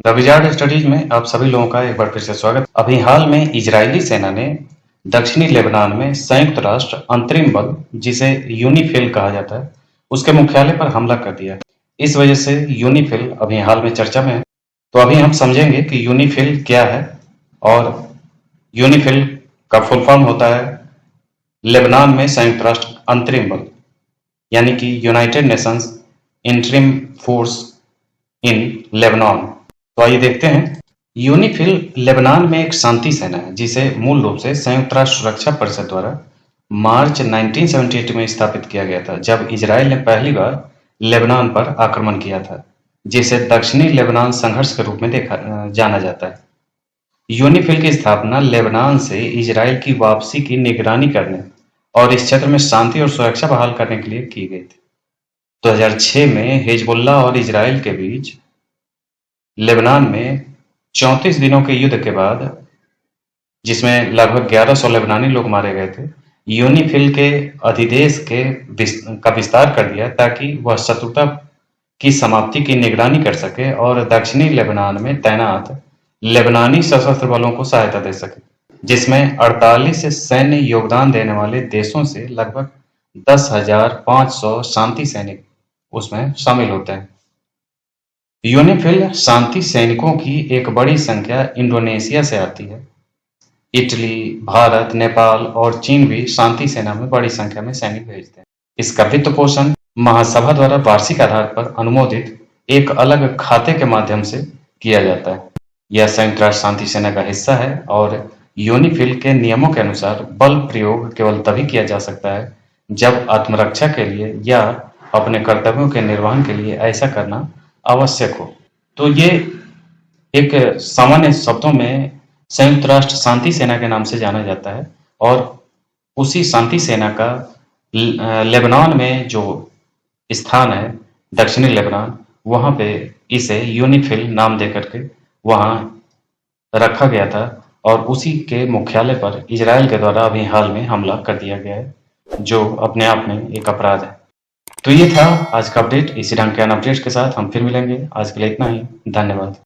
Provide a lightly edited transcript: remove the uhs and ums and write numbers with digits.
The wizard studies में आप सभी लोगों का एक बार फिर से स्वागत। अभी हाल में इजरायली सेना ने दक्षिणी लेबनान में संयुक्त राष्ट्र अंतरिम बल, जिसे यूनिफिल कहा जाता है, उसके मुख्यालय पर हमला कर दिया। इस वजह से यूनिफिल अभी हाल में चर्चा में है। तो अभी हम समझेंगे कि यूनिफिल क्या है, और यूनिफिल का फुल फॉर्म होता है लेबनान में संयुक्त राष्ट्र अंतरिम बल, यानी कि United Nations interim force in Lebanon. तो आइए देखते हैं। यूनिफिल लेबनान में एक शांति सेना है, जिसे मूल रूप से संयुक्त राष्ट्र सुरक्षा परिषद द्वारा मार्च 1978 में स्थापित किया गया था, जब इजराइल ने पहली बार लेबनान पर आक्रमण किया था, जिसे दक्षिणी लेबनान संघर्ष के रूप में जाना जाता है। यूनिफिल की स्थापना लेबनान से इजराइल की वापसी की निगरानी करने और इस क्षेत्र में शांति और सुरक्षा बहाल करने के लिए की गई थी। 2006 में हिजबुल्लाह और इजराइल के बीच लेबनान में 34 दिनों के युद्ध के बाद, जिसमें लगभग 1100 लेबनानी लोग मारे गए थे, यूनिफिल के अधिदेश का विस्तार कर दिया ताकि वह शत्रुता की समाप्ति की निगरानी कर सके और दक्षिणी लेबनान में तैनात लेबनानी सशस्त्र बलों को सहायता दे सके, जिसमें 48 सैन्य योगदान देने वाले देशों से लगभग 10,500 शांति सैनिक उसमें शामिल होते हैं। यूनिफिल शांति सैनिकों की एक बड़ी संख्या इंडोनेशिया से आती है। इटली, भारत, नेपाल और चीन भी शांति सेना में बड़ी संख्या में सैनिक भेजते हैं। इसका वित्त पोषण महासभा द्वारा वार्षिक आधार पर अनुमोदित एक अलग खाते के माध्यम से किया जाता है। यह संयुक्त राष्ट्र शांति सेना का हिस्सा है और यूनिफिल के नियमों के अनुसार बल प्रयोग केवल तभी किया जा सकता है जब आत्मरक्षा के लिए या अपने कर्तव्यों के निर्वहन के लिए ऐसा करना आवश्यक हो। तो ये एक सामान्य शब्दों में संयुक्त राष्ट्र शांति सेना के नाम से जाना जाता है, और उसी शांति सेना का लेबनान में जो स्थान है, दक्षिणी लेबनान, वहां पे इसे यूनिफिल नाम दे करके वहां रखा गया था, और उसी के मुख्यालय पर इजराइल के द्वारा अभी हाल में हमला कर दिया गया है, जो अपने आप में एक अपराध है। तो ये था आज का अपडेट। इसी ढंग के अन्य अपडेट्स के साथ हम फिर मिलेंगे। आज के लिए इतना ही। धन्यवाद।